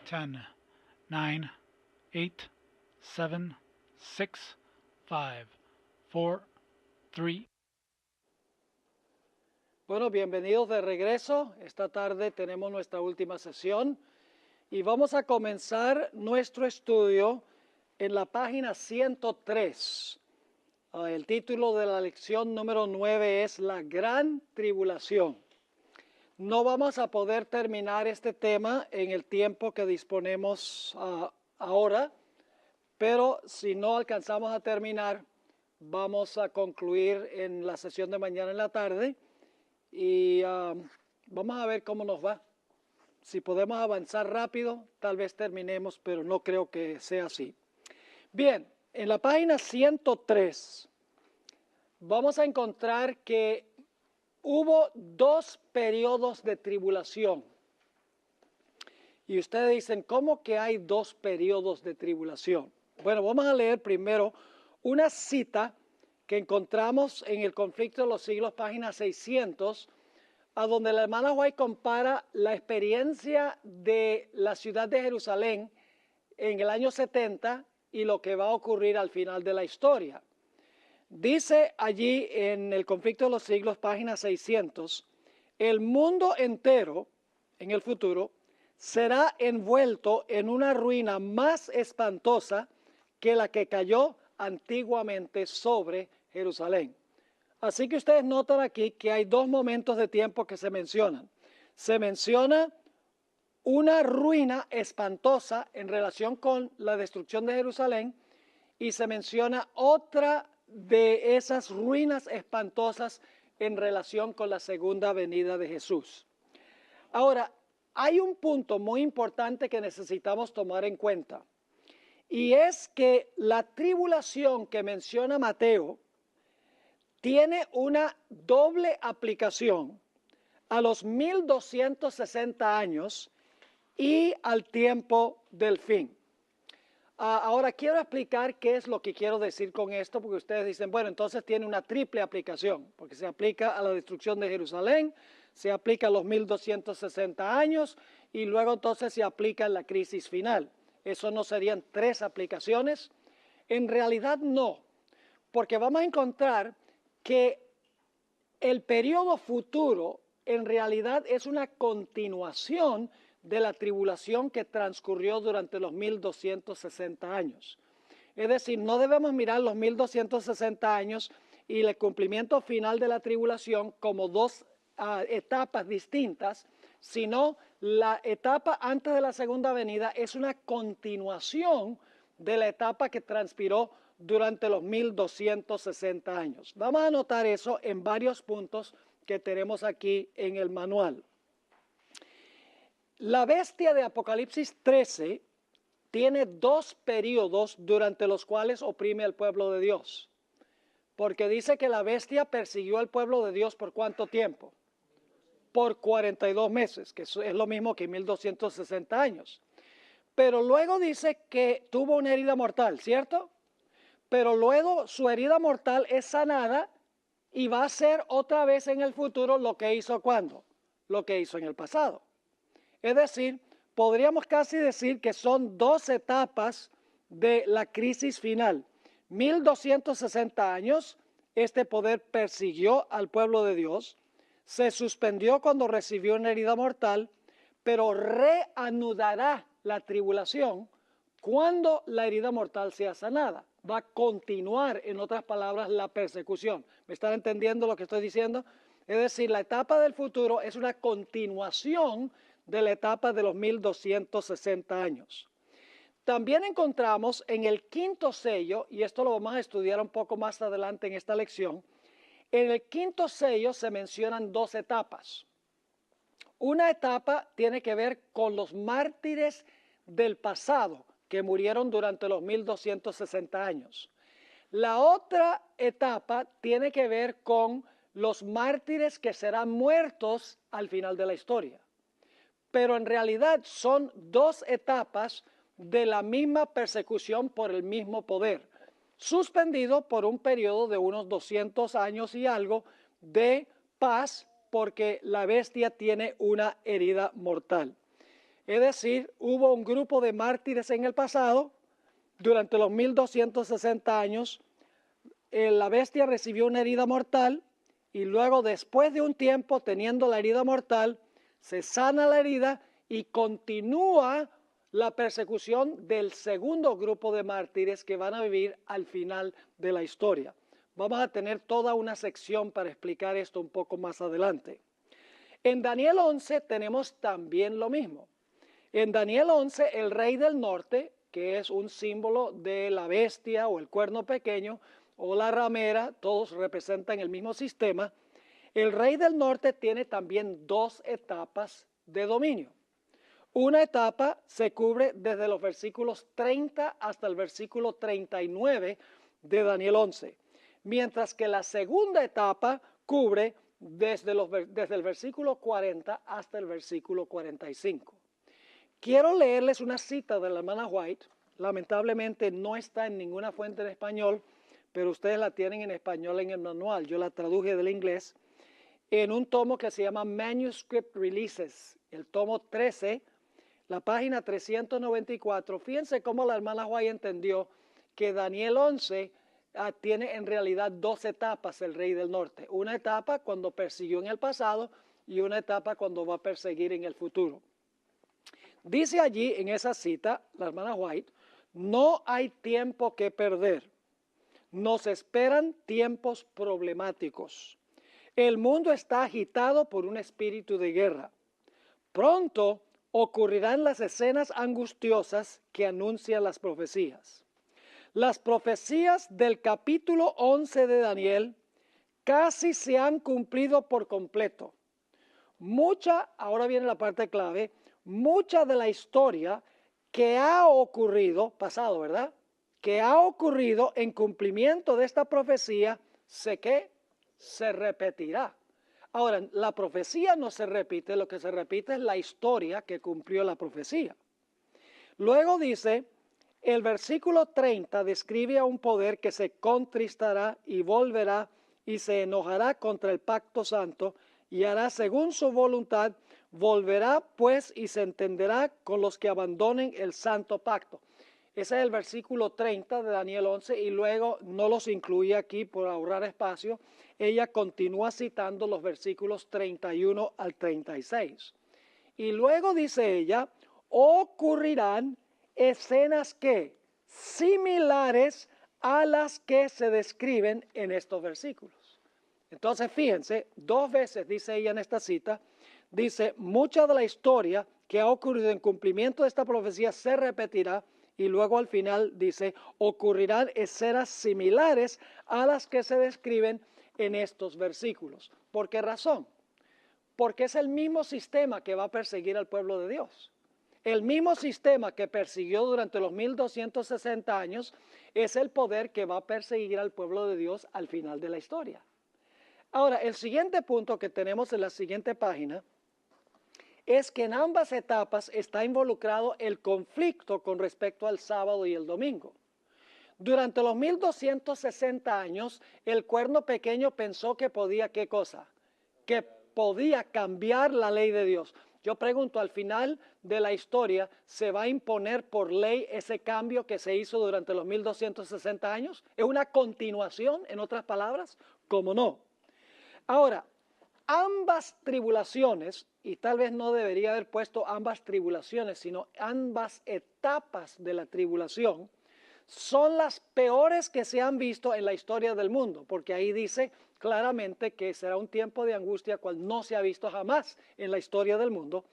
10, 9, 8, 7, 6, 5, 4, 3. Bueno, bienvenidos de regreso. Esta tarde tenemos nuestra última sesión y vamos a comenzar nuestro estudio en la página 103. El título de la lección número 9 es La Gran Tribulación. No vamos a poder terminar este tema en el tiempo que disponemos ahora, pero si no alcanzamos a terminar, vamos a concluir en la sesión de mañana en la tarde y vamos a ver cómo nos va. Si podemos avanzar rápido, tal vez terminemos, pero no creo que sea así. Bien, en la página 103 vamos a encontrar que hubo dos periodos de tribulación. Y ustedes dicen, ¿cómo que hay dos periodos de tribulación? Bueno, vamos a leer primero una cita que encontramos en el Conflicto de los Siglos, página 600, a donde la hermana White compara la experiencia de la ciudad de Jerusalén en el año 70 y lo que va a ocurrir al final de la historia. Dice allí en el Conflicto de los Siglos, página 600, el mundo entero en el futuro será envuelto en una ruina más espantosa que la que cayó antiguamente sobre Jerusalén. Así que ustedes notan aquí que hay dos momentos de tiempo que se mencionan. Se menciona una ruina espantosa en relación con la destrucción de Jerusalén y se menciona otra de esas ruinas espantosas en relación con la segunda venida de Jesús. Ahora, hay un punto muy importante que necesitamos tomar en cuenta, y es que la tribulación que menciona Mateo tiene una doble aplicación a los 1260 años y al tiempo del fin. Ahora quiero explicar qué es lo que quiero decir con esto, porque ustedes dicen, bueno, entonces tiene una triple aplicación, porque se aplica a la destrucción de Jerusalén, se aplica a los 1260 años y luego entonces se aplica en la crisis final. ¿Eso no serían tres aplicaciones? En realidad no, porque vamos a encontrar que el periodo futuro en realidad es una continuación de la tribulación que transcurrió durante los 1260 años. Es decir, no debemos mirar los 1260 años y el cumplimiento final de la tribulación como dos etapas distintas, sino la etapa antes de la segunda venida es una continuación de la etapa que transpiró durante los 1260 años. Vamos a notar eso en varios puntos que tenemos aquí en el manual. La bestia de Apocalipsis 13 tiene dos periodos durante los cuales oprime al pueblo de Dios. Porque dice que la bestia persiguió al pueblo de Dios ¿por cuánto tiempo? Por 42 meses, que es lo mismo que 1260 años. Pero luego dice que tuvo una herida mortal, ¿cierto? Pero luego su herida mortal es sanada y va a hacer otra vez en el futuro lo que hizo ¿cuándo? Lo que hizo en el pasado. Es decir, podríamos casi decir que son dos etapas de la crisis final. 1260 años, este poder persiguió al pueblo de Dios, se suspendió cuando recibió una herida mortal, pero reanudará la tribulación cuando la herida mortal sea sanada. Va a continuar, en otras palabras, la persecución. ¿Me están entendiendo lo que estoy diciendo? Es decir, la etapa del futuro es una continuación de la etapa de los 1260 años. También encontramos en el quinto sello, y esto lo vamos a estudiar un poco más adelante en esta lección, en el quinto sello se mencionan dos etapas. Una etapa tiene que ver con los mártires del pasado que murieron durante los 1260 años. La otra etapa tiene que ver con los mártires que serán muertos al final de la historia. Pero en realidad son dos etapas de la misma persecución por el mismo poder, suspendido por un periodo de unos 200 años y algo de paz porque la bestia tiene una herida mortal. Es decir, hubo un grupo de mártires en el pasado, durante los 1260 años, la bestia recibió una herida mortal y luego, después de un tiempo teniendo la herida mortal, se sana la herida y continúa la persecución del segundo grupo de mártires que van a vivir al final de la historia. Vamos a tener toda una sección para explicar esto un poco más adelante. En Daniel 11 tenemos también lo mismo. En Daniel 11, el rey del norte, que es un símbolo de la bestia o el cuerno pequeño o la ramera, todos representan el mismo sistema. El rey del norte tiene también dos etapas de dominio. Una etapa se cubre desde los versículos 30 hasta el versículo 39 de Daniel 11, mientras que la segunda etapa cubre desde el versículo 40 hasta el versículo 45. Quiero leerles una cita de la hermana White. Lamentablemente no está en ninguna fuente en español, pero ustedes la tienen en español en el manual. Yo la traduje del inglés en un tomo que se llama Manuscript Releases, el tomo 13, la página 394. Fíjense cómo la hermana White entendió que Daniel 11 tiene en realidad dos etapas el rey del norte. Una etapa cuando persiguió en el pasado y una etapa cuando va a perseguir en el futuro. Dice allí en esa cita, la hermana White, no hay tiempo que perder. Nos esperan tiempos problemáticos. El mundo está agitado por un espíritu de guerra. Pronto ocurrirán las escenas angustiosas que anuncian las profecías. Las profecías del capítulo 11 de Daniel casi se han cumplido por completo. Ahora viene la parte clave, mucha de la historia que ha ocurrido, pasado, ¿verdad? Que ha ocurrido en cumplimiento de esta profecía, se repetirá. Ahora, la profecía no se repite, lo que se repite es la historia que cumplió la profecía. Luego dice, el versículo 30 describe a un poder que se contristará y volverá y se enojará contra el pacto santo y hará según su voluntad, volverá pues y se entenderá con los que abandonen el santo pacto. Ese es el versículo 30 de Daniel 11 y luego no los incluye aquí por ahorrar espacio. Ella continúa citando los versículos 31 al 36. Y luego dice ella, ocurrirán escenas que similares a las que se describen en estos versículos. Entonces fíjense, dos veces dice ella en esta cita, dice, mucha de la historia que ha ocurrido en cumplimiento de esta profecía se repetirá y luego al final dice, ocurrirán escenas similares a las que se describen en estos versículos. ¿Por qué razón? Porque es el mismo sistema que va a perseguir al pueblo de Dios. El mismo sistema que persiguió durante los 1260 años es el poder que va a perseguir al pueblo de Dios al final de la historia. Ahora, el siguiente punto que tenemos en la siguiente página es que en ambas etapas está involucrado el conflicto con respecto al sábado y el domingo. Durante los 1260 años, el cuerno pequeño pensó que podía, ¿qué cosa? Que podía cambiar la ley de Dios. Yo pregunto, al final de la historia, ¿se va a imponer por ley ese cambio que se hizo durante los 1260 años? ¿Es una continuación, en otras palabras? ¿Cómo no? Ahora, ambas tribulaciones, y tal vez no debería haber puesto ambas tribulaciones, sino ambas etapas de la tribulación, son las peores que se han visto en la historia del mundo, porque ahí dice claramente que será un tiempo de angustia cual no se ha visto jamás en la historia del mundo.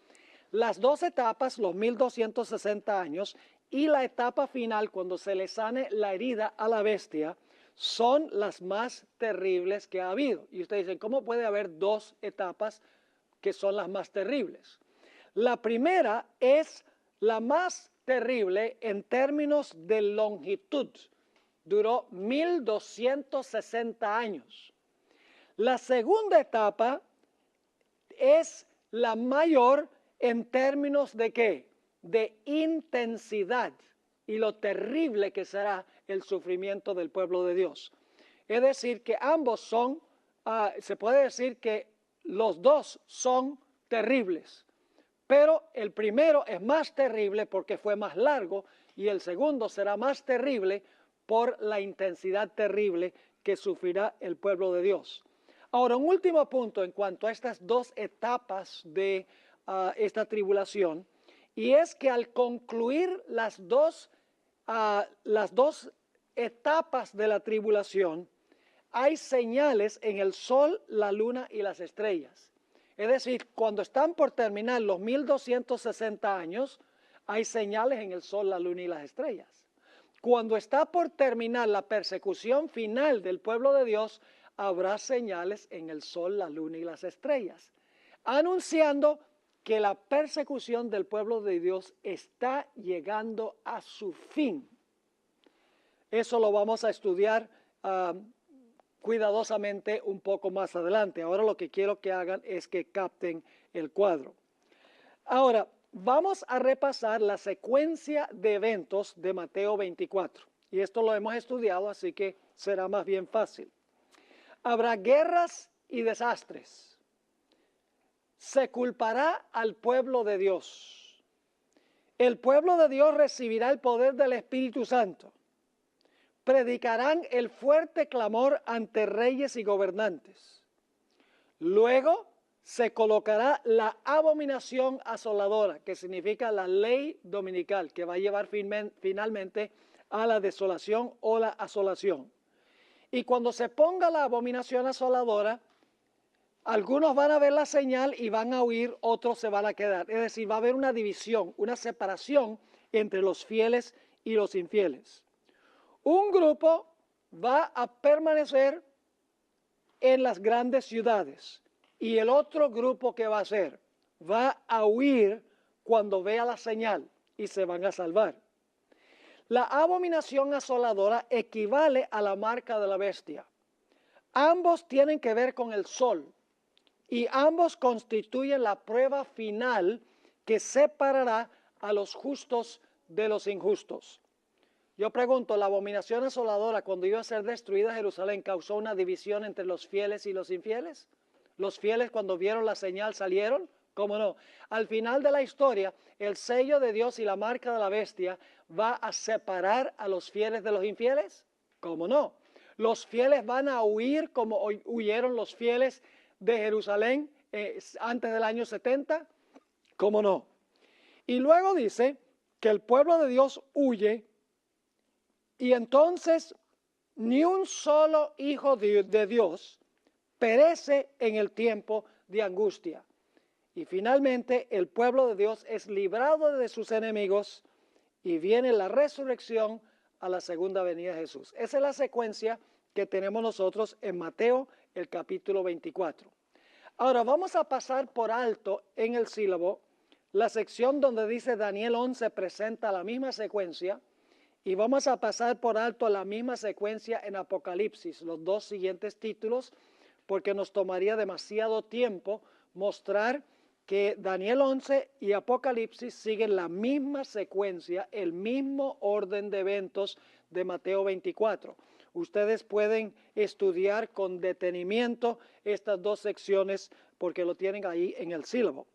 Las dos etapas, los 1260 años, y la etapa final, cuando se le sane la herida a la bestia, son las más terribles que ha habido. Y ustedes dicen, ¿cómo puede haber dos etapas que son las más terribles? La primera es la más terrible en términos de longitud. Duró 1260 años. La segunda etapa es la mayor en términos de ¿qué? De intensidad y lo terrible que será el sufrimiento del pueblo de Dios. Es decir, que ambos se puede decir que los dos son terribles, Pero el primero es más terrible porque fue más largo y el segundo será más terrible por la intensidad terrible que sufrirá el pueblo de Dios. Ahora, un último punto en cuanto a estas dos etapas de esta tribulación, y es que al concluir las dos etapas de la tribulación, hay señales en el sol, la luna y las estrellas. Es decir, cuando están por terminar los 1260 años, hay señales en el sol, la luna y las estrellas. Cuando está por terminar la persecución final del pueblo de Dios, habrá señales en el sol, la luna y las estrellas, anunciando que la persecución del pueblo de Dios está llegando a su fin. Eso lo vamos a estudiar cuidadosamente un poco más adelante. Ahora lo que quiero que hagan es que capten el cuadro. Ahora, vamos a repasar la secuencia de eventos de Mateo 24. Y esto lo hemos estudiado, así que será más bien fácil. Habrá guerras y desastres. Se culpará al pueblo de Dios. El pueblo de Dios recibirá el poder del Espíritu Santo. Predicarán el fuerte clamor ante reyes y gobernantes. Luego se colocará la abominación asoladora, que significa la ley dominical, que va a llevar finalmente a la desolación o la asolación. Y cuando se ponga la abominación asoladora, algunos van a ver la señal y van a huir, otros se van a quedar. Es decir, va a haber una división, una separación entre los fieles y los infieles. Un grupo va a permanecer en las grandes ciudades y el otro grupo que va a hacer va a huir cuando vea la señal y se van a salvar. La abominación asoladora equivale a la marca de la bestia. Ambos tienen que ver con el sol y ambos constituyen la prueba final que separará a los justos de los injustos. Yo pregunto, ¿la abominación asoladora cuando iba a ser destruida Jerusalén causó una división entre los fieles y los infieles? ¿Los fieles cuando vieron la señal salieron? ¿Cómo no? Al final de la historia, el sello de Dios y la marca de la bestia va a separar a los fieles de los infieles. ¿Cómo no? Los fieles van a huir como huyeron los fieles de Jerusalén antes del año 70. ¿Cómo no? Y luego dice que el pueblo de Dios huye y entonces ni un solo hijo de Dios perece en el tiempo de angustia. Y finalmente el pueblo de Dios es librado de sus enemigos y viene la resurrección a la segunda venida de Jesús. Esa es la secuencia que tenemos nosotros en Mateo, el capítulo 24. Ahora vamos a pasar por alto en el sílabo la sección donde dice Daniel 11 presenta la misma secuencia y vamos a pasar por alto la misma secuencia en Apocalipsis, los dos siguientes títulos, porque nos tomaría demasiado tiempo mostrar que Daniel 11 y Apocalipsis siguen la misma secuencia, el mismo orden de eventos de Mateo 24. Ustedes pueden estudiar con detenimiento estas dos secciones porque lo tienen ahí en el sílabo.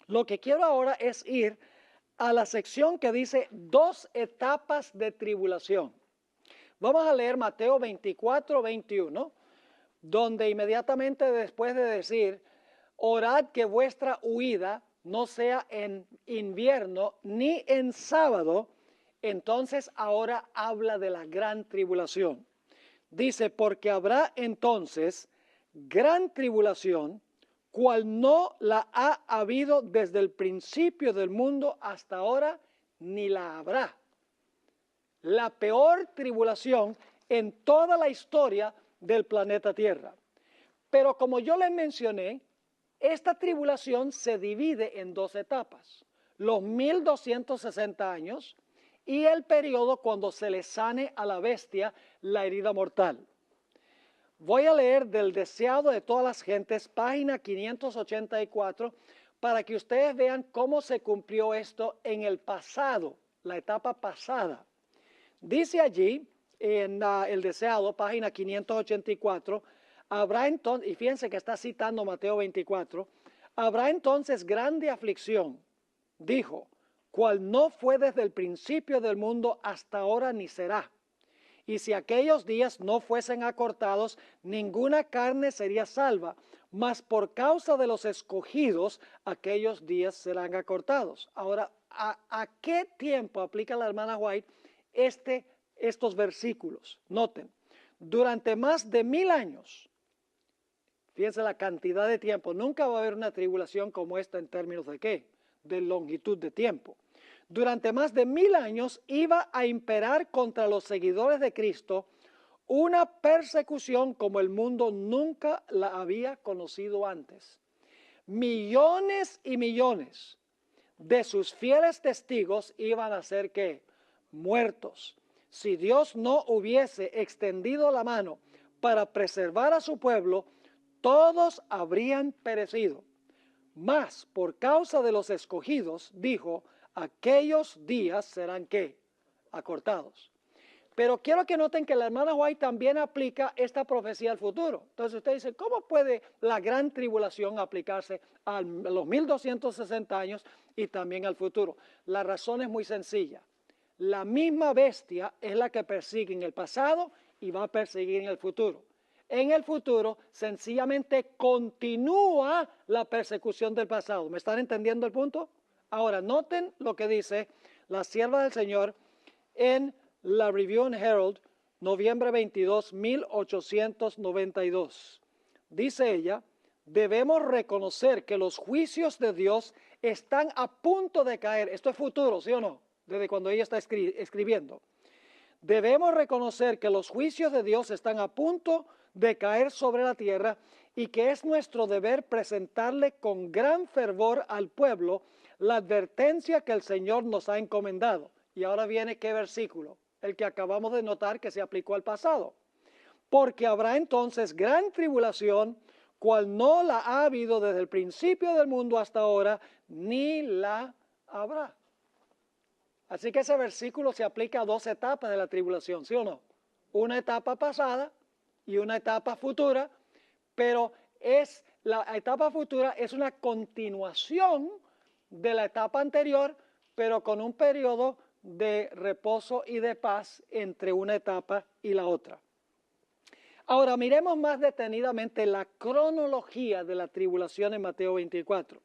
Lo que quiero ahora es ir a la sección que dice dos etapas de tribulación. Vamos a leer Mateo 24, 21, donde inmediatamente después de decir, orad que vuestra huida no sea en invierno ni en sábado, entonces ahora habla de la gran tribulación. Dice, porque habrá entonces gran tribulación, cual no la ha habido desde el principio del mundo hasta ahora, ni la habrá. La peor tribulación en toda la historia del planeta Tierra. Pero como yo les mencioné, esta tribulación se divide en dos etapas. Los 1260 años y el periodo cuando se le sane a la bestia la herida mortal. Voy a leer del deseado de todas las gentes, página 584, para que ustedes vean cómo se cumplió esto en el pasado, la etapa pasada. Dice allí, en el deseado, página 584, habrá entonces, y fíjense que está citando Mateo 24, Habrá entonces grande aflicción, dijo, cual no fue desde el principio del mundo hasta ahora ni será. Y si aquellos días no fuesen acortados, ninguna carne sería salva, mas por causa de los escogidos, aquellos días serán acortados. Ahora, ¿a qué tiempo aplica la hermana White estos versículos? Noten, durante más de 1000 años, fíjense la cantidad de tiempo, nunca va a haber una tribulación como esta en términos de ¿qué? De longitud de tiempo. Durante más de 1000 años iba a imperar contra los seguidores de Cristo una persecución como el mundo nunca la había conocido antes. Millones y millones de sus fieles testigos iban a ser ¿qué? Muertos. Si Dios no hubiese extendido la mano para preservar a su pueblo, todos habrían perecido. Mas por causa de los escogidos, dijo, aquellos días serán ¿qué? Acortados. Pero quiero que noten que la hermana White también aplica esta profecía al futuro. Entonces usted dice, ¿cómo puede la gran tribulación aplicarse a los 1260 años y también al futuro? La razón es muy sencilla. La misma bestia es la que persigue en el pasado y va a perseguir en el futuro. En el futuro, sencillamente continúa la persecución del pasado. ¿Me están entendiendo el punto? Ahora, noten lo que dice la sierva del Señor en la Review and Herald, noviembre 22, 1892. Dice ella, debemos reconocer que los juicios de Dios están a punto de caer. Esto es futuro, ¿sí o no? Desde cuando ella está escribiendo. Debemos reconocer que los juicios de Dios están a punto de caer sobre la tierra y que es nuestro deber presentarle con gran fervor al pueblo la advertencia que el Señor nos ha encomendado. Y ahora viene ¿qué versículo? El que acabamos de notar que se aplicó al pasado. Porque habrá entonces gran tribulación, cual no la ha habido desde el principio del mundo hasta ahora, ni la habrá. Así que ese versículo se aplica a dos etapas de la tribulación, ¿sí o no? Una etapa pasada y una etapa futura, pero la etapa futura es una continuación de la etapa anterior, pero con un periodo de reposo y de paz entre una etapa y la otra. Ahora miremos más detenidamente la cronología de la tribulación en Mateo 24.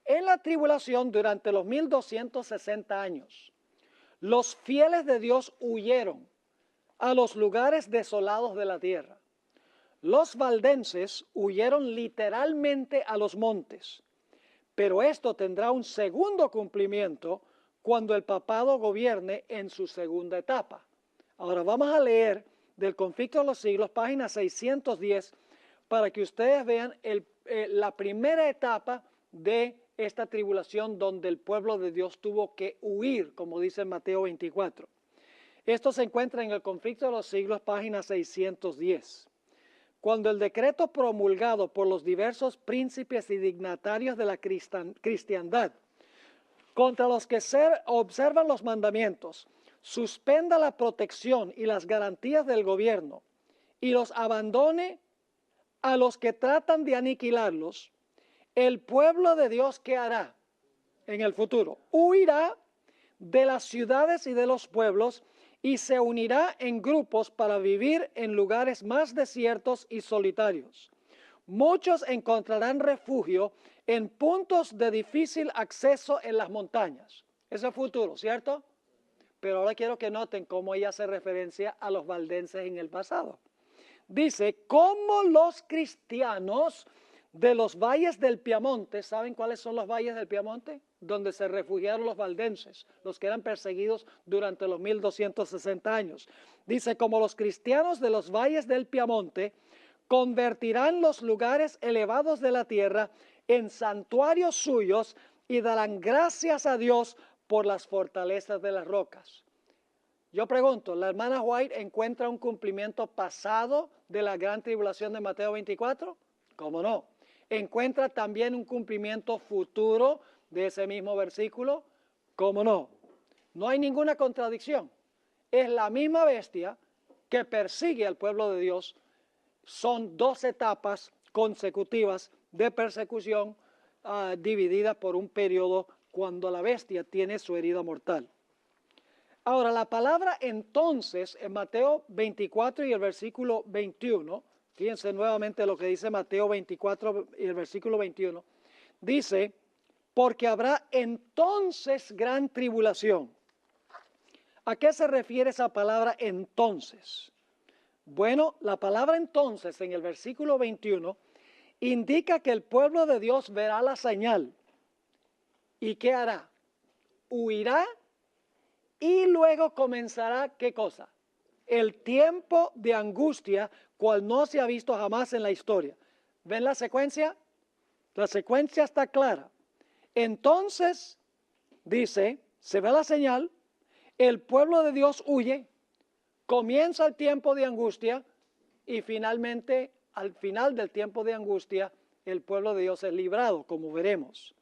En la tribulación durante los 1260 años, los fieles de Dios huyeron a los lugares desolados de la tierra. Los valdenses huyeron literalmente a los montes, pero esto tendrá un segundo cumplimiento cuando el papado gobierne en su segunda etapa. Ahora vamos a leer del Conflicto de los Siglos, página 610, para que ustedes vean la primera etapa de esta tribulación donde el pueblo de Dios tuvo que huir, como dice en Mateo 24. Esto se encuentra en el Conflicto de los Siglos, página 610. Cuando el decreto promulgado por los diversos príncipes y dignatarios de la cristiandad contra los que observan los mandamientos, suspenda la protección y las garantías del gobierno y los abandone a los que tratan de aniquilarlos, el pueblo de Dios, ¿qué hará en el futuro? Huirá de las ciudades y de los pueblos y se unirá en grupos para vivir en lugares más desiertos y solitarios. Muchos encontrarán refugio en puntos de difícil acceso en las montañas. Ese es el futuro, ¿cierto? Pero ahora quiero que noten cómo ella hace referencia a los valdenses en el pasado. Dice, como los cristianos de los valles del Piamonte, ¿saben cuáles son los valles del Piamonte? Donde se refugiaron los valdenses, los que eran perseguidos durante los 1260 años. Dice, como los cristianos de los valles del Piamonte convertirán los lugares elevados de la tierra en santuarios suyos y darán gracias a Dios por las fortalezas de las rocas. Yo pregunto, ¿la hermana White encuentra un cumplimiento pasado de la gran tribulación de Mateo 24? ¿Cómo no? ¿Encuentra también un cumplimiento futuro de ese mismo versículo? ¿Cómo no? No hay ninguna contradicción. Es la misma bestia que persigue al pueblo de Dios. Son dos etapas consecutivas de persecución dividida por un periodo cuando la bestia tiene su herida mortal. Ahora, la palabra entonces en Mateo 24 y el versículo 21, fíjense nuevamente lo que dice Mateo 24 y el versículo 21, dice, porque habrá entonces gran tribulación. ¿A qué se refiere esa palabra entonces? Bueno, la palabra entonces en el versículo 21 indica que el pueblo de Dios verá la señal. ¿Y qué hará? Huirá y luego comenzará, ¿qué cosa? El tiempo de angustia, cual no se ha visto jamás en la historia. ¿Ven la secuencia? La secuencia está clara. Entonces, dice, se ve la señal, el pueblo de Dios huye, comienza el tiempo de angustia y finalmente, al final del tiempo de angustia, el pueblo de Dios es librado, como veremos.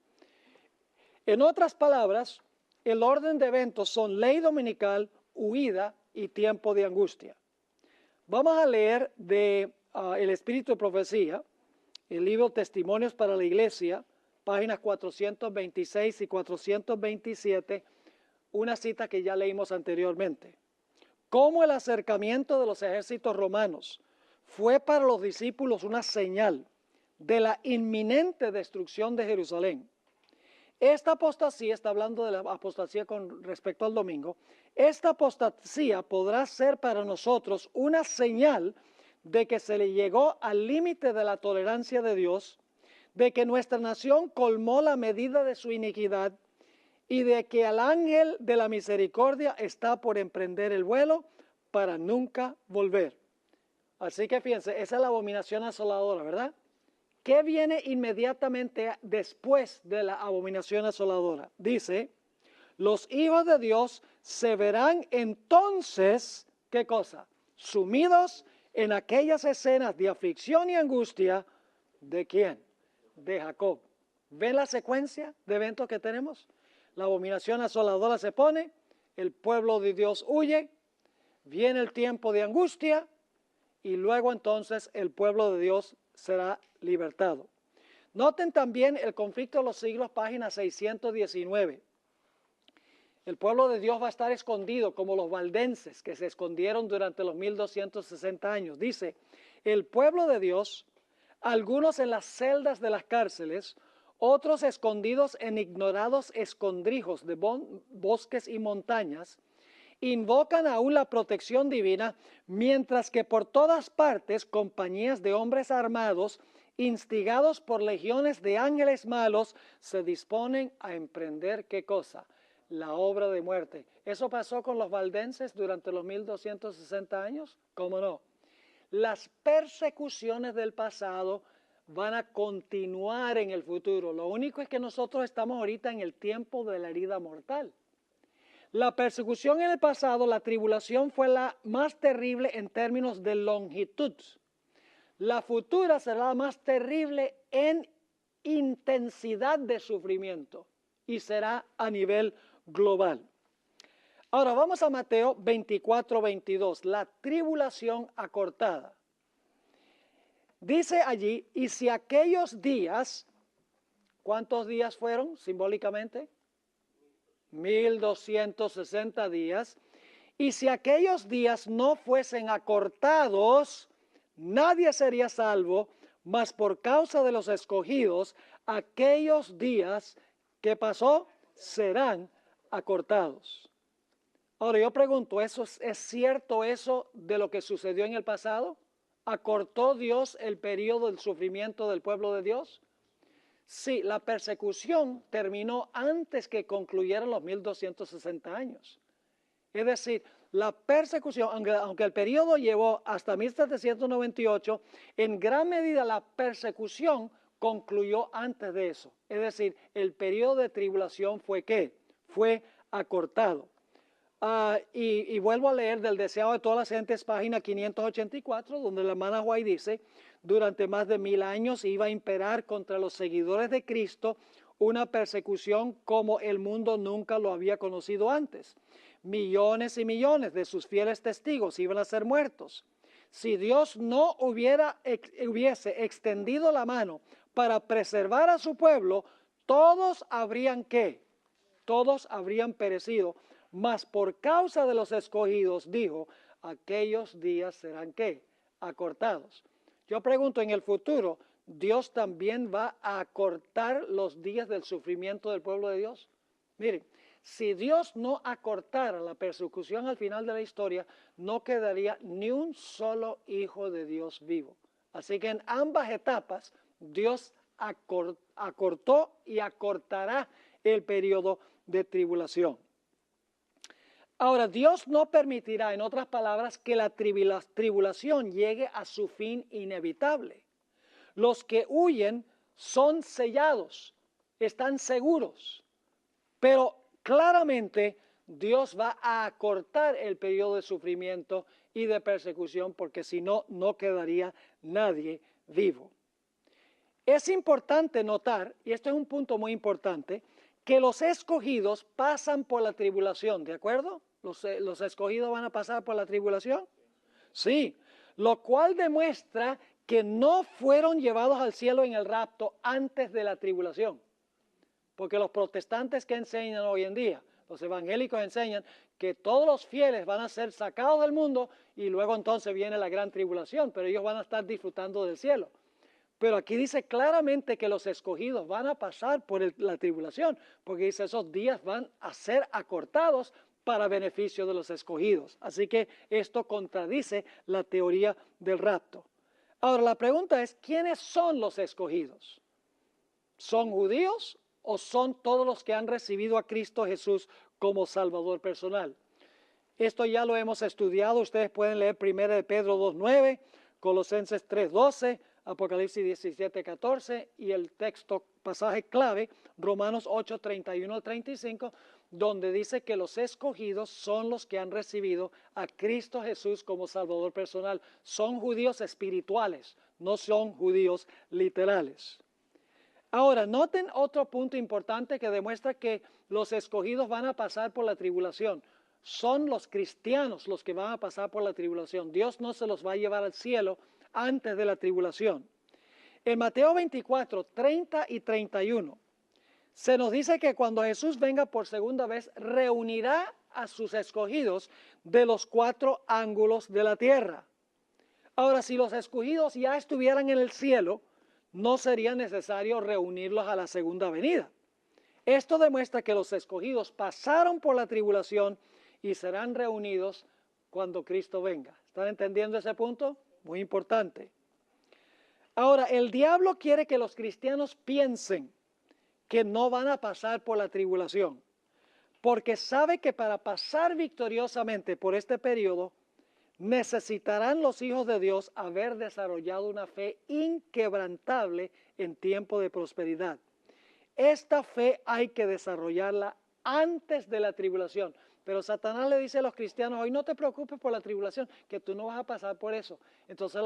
En otras palabras, el orden de eventos son ley dominical, huida y tiempo de angustia. Vamos a leer de El Espíritu de Profecía, el libro Testimonios para la Iglesia, páginas 426 y 427, una cita que ya leímos anteriormente. Cómo el acercamiento de los ejércitos romanos fue para los discípulos una señal de la inminente destrucción de Jerusalén. Esta apostasía, está hablando de la apostasía con respecto al domingo, esta apostasía podrá ser para nosotros una señal de que se le llegó al límite de la tolerancia de Dios, de que nuestra nación colmó la medida de su iniquidad y de que el ángel de la misericordia está por emprender el vuelo para nunca volver. Así que fíjense, esa es la abominación asoladora, ¿verdad? ¿Qué viene inmediatamente después de la abominación asoladora? Dice, los hijos de Dios se verán entonces, ¿qué cosa? Sumidos en aquellas escenas de aflicción y angustia, ¿de quién? De Jacob. ¿Ven la secuencia de eventos que tenemos? La abominación asoladora se pone, el pueblo de Dios huye, viene el tiempo de angustia y luego entonces el pueblo de Dios será libertado. Noten también el conflicto de los siglos, página 619. El pueblo de Dios va a estar escondido como los valdenses que se escondieron durante los 1260 años. Dice, el pueblo de Dios, algunos en las celdas de las cárceles, otros escondidos en ignorados escondrijos de bosques y montañas, invocan aún la protección divina, mientras que por todas partes compañías de hombres armados, instigados por legiones de ángeles malos, se disponen a emprender, ¿qué cosa? La obra de muerte. ¿Eso pasó con los valdenses durante los 1260 años? ¿Cómo no? Las persecuciones del pasado van a continuar en el futuro. Lo único es que nosotros estamos ahorita en el tiempo de la herida mortal. La persecución en el pasado, la tribulación fue la más terrible en términos de longitud. La futura será la más terrible en intensidad de sufrimiento y será a nivel global. Ahora vamos a Mateo 24:22, la tribulación acortada. Dice allí, y si aquellos días, ¿cuántos días fueron simbólicamente? 1260 días, y si aquellos días no fuesen acortados, nadie sería salvo, mas por causa de los escogidos, aquellos días que pasó serán acortados. Ahora yo pregunto, ¿es cierto eso de lo que sucedió en el pasado? ¿Acortó Dios el periodo del sufrimiento del pueblo de Dios? Sí, la persecución terminó antes que concluyeran los 1260 años. Es decir, la persecución, aunque el periodo llevó hasta 1798, en gran medida la persecución concluyó antes de eso. Es decir, el periodo de tribulación fue ¿qué? Fue acortado. Y vuelvo a leer del Deseado de todas las gentes, página 584, donde la hermana White dice, durante más de 1000 años iba a imperar contra los seguidores de Cristo una persecución como el mundo nunca lo había conocido antes. Millones y millones de sus fieles testigos iban a ser muertos. Si Dios no hubiese extendido la mano para preservar a su pueblo, todos habrían ¿qué? Todos habrían perecido, mas por causa de los escogidos, dijo, aquellos días serán ¿qué? Acortados. Yo pregunto, en el futuro, ¿Dios también va a acortar los días del sufrimiento del pueblo de Dios? Miren, si Dios no acortara la persecución al final de la historia, no quedaría ni un solo hijo de Dios vivo. Así que en ambas etapas, Dios acortó y acortará el periodo de tribulación. Ahora, Dios no permitirá, en otras palabras, que la tribulación llegue a su fin inevitable. Los que huyen son sellados, están seguros, pero claramente Dios va a acortar el periodo de sufrimiento y de persecución, porque si no, no quedaría nadie vivo. Es importante notar, y esto es un punto muy importante, que los escogidos pasan por la tribulación, ¿de acuerdo? ¿Los escogidos van a pasar por la tribulación? Sí, lo cual demuestra que no fueron llevados al cielo en el rapto antes de la tribulación. Porque los protestantes que enseñan hoy en día, los evangélicos enseñan que todos los fieles van a ser sacados del mundo y luego entonces viene la gran tribulación, pero ellos van a estar disfrutando del cielo. Pero aquí dice claramente que los escogidos van a pasar por la tribulación, porque dice esos días van a ser acortados para beneficio de los escogidos. Así que esto contradice la teoría del rapto. Ahora la pregunta es, ¿quiénes son los escogidos? ¿Son judíos o son todos los que han recibido a Cristo Jesús como Salvador personal? Esto ya lo hemos estudiado, ustedes pueden leer 1 Pedro 2:9, Colosenses 3:12, Apocalipsis 17:14 y el pasaje clave, Romanos 8:31-35, donde dice que los escogidos son los que han recibido a Cristo Jesús como Salvador personal. Son judíos espirituales, no son judíos literales. Ahora, noten otro punto importante que demuestra que los escogidos van a pasar por la tribulación. Son los cristianos los que van a pasar por la tribulación. Dios no se los va a llevar al cielo antes de la tribulación. En Mateo 24, 30 y 31, se nos dice que cuando Jesús venga por segunda vez, reunirá a sus escogidos de los 4 ángulos de la tierra. Ahora, si los escogidos ya estuvieran en el cielo, no sería necesario reunirlos a la segunda venida. Esto demuestra que los escogidos pasaron por la tribulación y serán reunidos cuando Cristo venga. ¿Están entendiendo ese punto? Muy importante. Ahora, el diablo quiere que los cristianos piensen que no van a pasar por la tribulación, porque sabe que para pasar victoriosamente por este periodo, necesitarán los hijos de Dios haber desarrollado una fe inquebrantable en tiempo de prosperidad. Esta fe hay que desarrollarla antes de la tribulación. Pero Satanás le dice a los cristianos, hoy no te preocupes por la tribulación, que tú no vas a pasar por eso. Entonces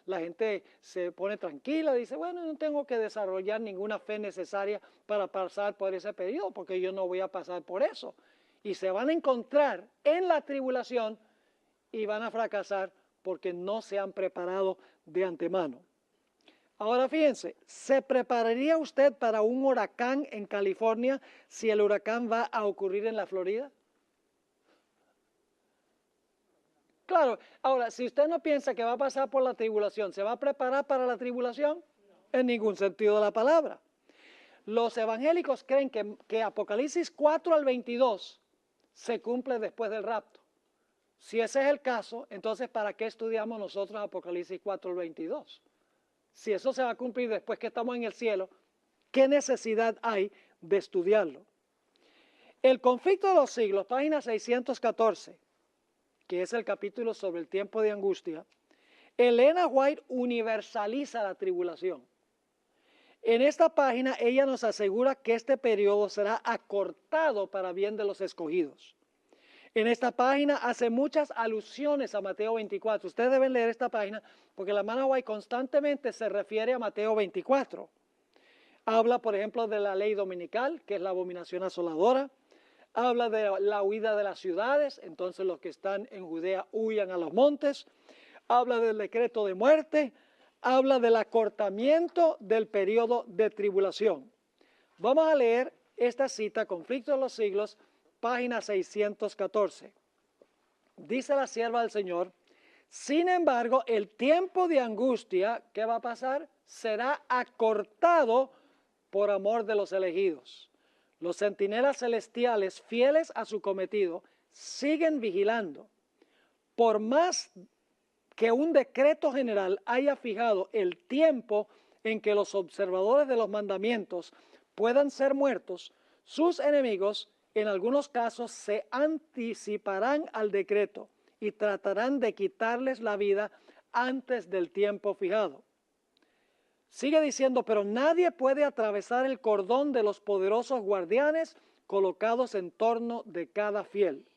la gente se pone tranquila, dice, bueno, no tengo que desarrollar ninguna fe necesaria para pasar por ese periodo, porque yo no voy a pasar por eso. Y se van a encontrar en la tribulación y van a fracasar porque no se han preparado de antemano. Ahora fíjense, ¿se prepararía usted para un huracán en California si el huracán va a ocurrir en la Florida? Claro, ahora, si usted no piensa que va a pasar por la tribulación, ¿se va a preparar para la tribulación? No. En ningún sentido de la palabra. Los evangélicos creen que Apocalipsis 4 al 22 se cumple después del rapto. Si ese es el caso, entonces ¿para qué estudiamos nosotros Apocalipsis 4 al 22? Si eso se va a cumplir después que estamos en el cielo, ¿qué necesidad hay de estudiarlo? El conflicto de los siglos, página 614, que es el capítulo sobre el tiempo de angustia, Elena White universaliza la tribulación. En esta página ella nos asegura que este periodo será acortado para bien de los escogidos. En esta página hace muchas alusiones a Mateo 24. Ustedes deben leer esta página porque la hermana White constantemente se refiere a Mateo 24. Habla, por ejemplo, de la ley dominical, que es la abominación asoladora. Habla de la huida de las ciudades, entonces los que están en Judea huyan a los montes. Habla del decreto de muerte. habla del acortamiento del periodo de tribulación. Vamos a leer esta cita, Conflicto de los Siglos, página 614. Dice la sierva del Señor: sin embargo, el tiempo de angustia, ¿qué va a pasar? Será acortado por amor de los elegidos. Los centinelas celestiales, fieles a su cometido, siguen vigilando. Por más que un decreto general haya fijado el tiempo en que los observadores de los mandamientos puedan ser muertos, sus enemigos en algunos casos se anticiparán al decreto y tratarán de quitarles la vida antes del tiempo fijado. Sigue diciendo, pero nadie puede atravesar el cordón de los poderosos guardianes colocados en torno de cada fiel.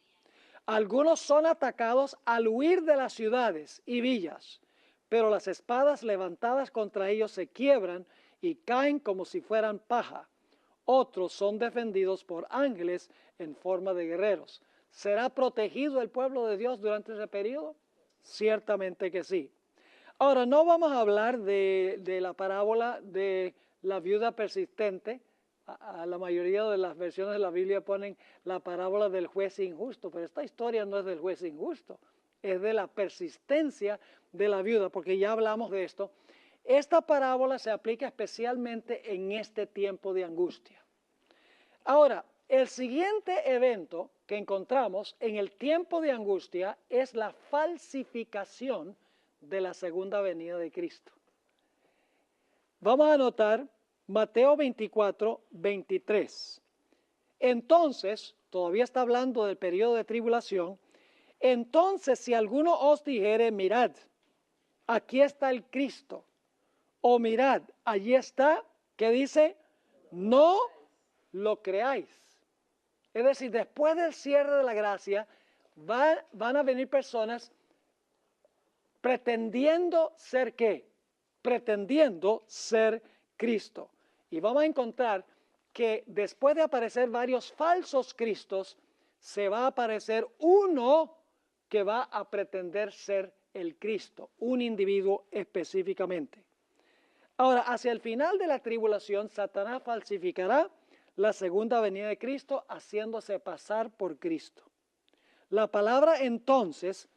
Algunos son atacados al huir de las ciudades y villas, pero las espadas levantadas contra ellos se quiebran y caen como si fueran paja. Otros son defendidos por ángeles en forma de guerreros. ¿Será protegido el pueblo de Dios durante ese periodo? Ciertamente que sí. Ahora, no vamos a hablar de la parábola de la viuda persistente. A la mayoría de las versiones de la Biblia ponen la parábola del juez injusto, pero esta historia no es del juez injusto, es de la persistencia de la viuda, porque ya hablamos de esto. Esta parábola se aplica especialmente en este tiempo de angustia. Ahora, el siguiente evento que encontramos en el tiempo de angustia es la falsificación de la segunda venida de Cristo. Vamos a anotar Mateo 24, 23. Entonces, todavía está hablando del periodo de tribulación. Entonces, si alguno os dijere, mirad, aquí está el Cristo, o mirad, allí está, ¿qué dice? No lo creáis. Es decir, después del cierre de la gracia, van a venir personas pretendiendo ser ¿qué? Pretendiendo ser Cristo. Y vamos a encontrar que después de aparecer varios falsos Cristos, se va a aparecer uno que va a pretender ser el Cristo, un individuo específicamente. Ahora, hacia el final de la tribulación, Satanás falsificará la segunda venida de Cristo haciéndose pasar por Cristo. La palabra entonces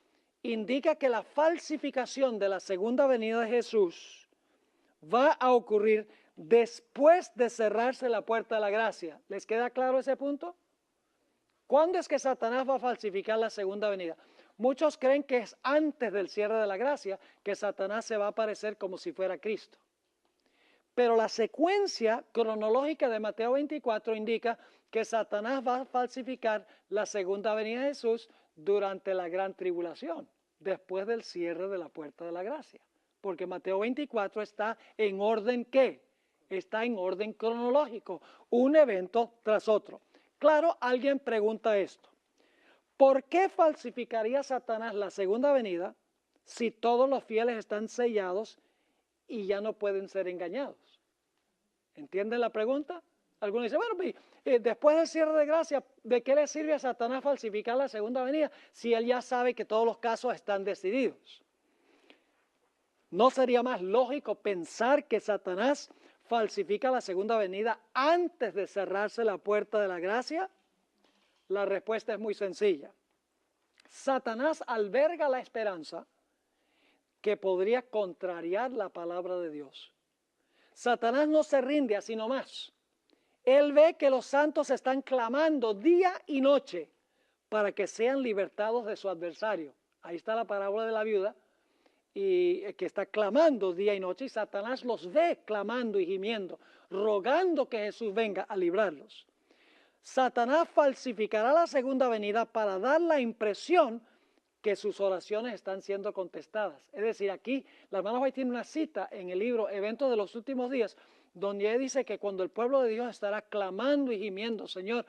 indica que la falsificación de la segunda venida de Jesús va a ocurrir después de cerrarse la puerta de la gracia. ¿Les queda claro ese punto? ¿Cuándo es que Satanás va a falsificar la segunda venida? Muchos creen que es antes del cierre de la gracia que Satanás se va a aparecer como si fuera Cristo. Pero la secuencia cronológica de Mateo 24 indica que Satanás va a falsificar la segunda venida de Jesús durante la gran tribulación, después del cierre de la puerta de la gracia. Porque Mateo 24 está en orden ¿qué? Está en orden cronológico, un evento tras otro. Claro, alguien pregunta esto. ¿Por qué falsificaría Satanás la segunda venida si todos los fieles están sellados y ya no pueden ser engañados? ¿Entienden la pregunta? Algunos dicen, bueno, después del cierre de gracia, ¿de qué le sirve a Satanás falsificar la segunda venida si él ya sabe que todos los casos están decididos? ¿No sería más lógico pensar que Satanás falsifica la segunda venida antes de cerrarse la puerta de la gracia? La respuesta es muy sencilla. Satanás alberga la esperanza que podría contrariar la palabra de Dios. Satanás no se rinde así nomás. Él ve que los santos están clamando día y noche para que sean libertados de su adversario. Ahí está la parábola de la viuda, y que está clamando día y noche, y Satanás los ve clamando y gimiendo, rogando que Jesús venga a librarlos. Satanás falsificará la segunda venida para dar la impresión que sus oraciones están siendo contestadas. Es decir, aquí la hermana White tiene una cita en el libro Eventos de los Últimos Días, donde él dice que cuando el pueblo de Dios estará clamando y gimiendo, Señor,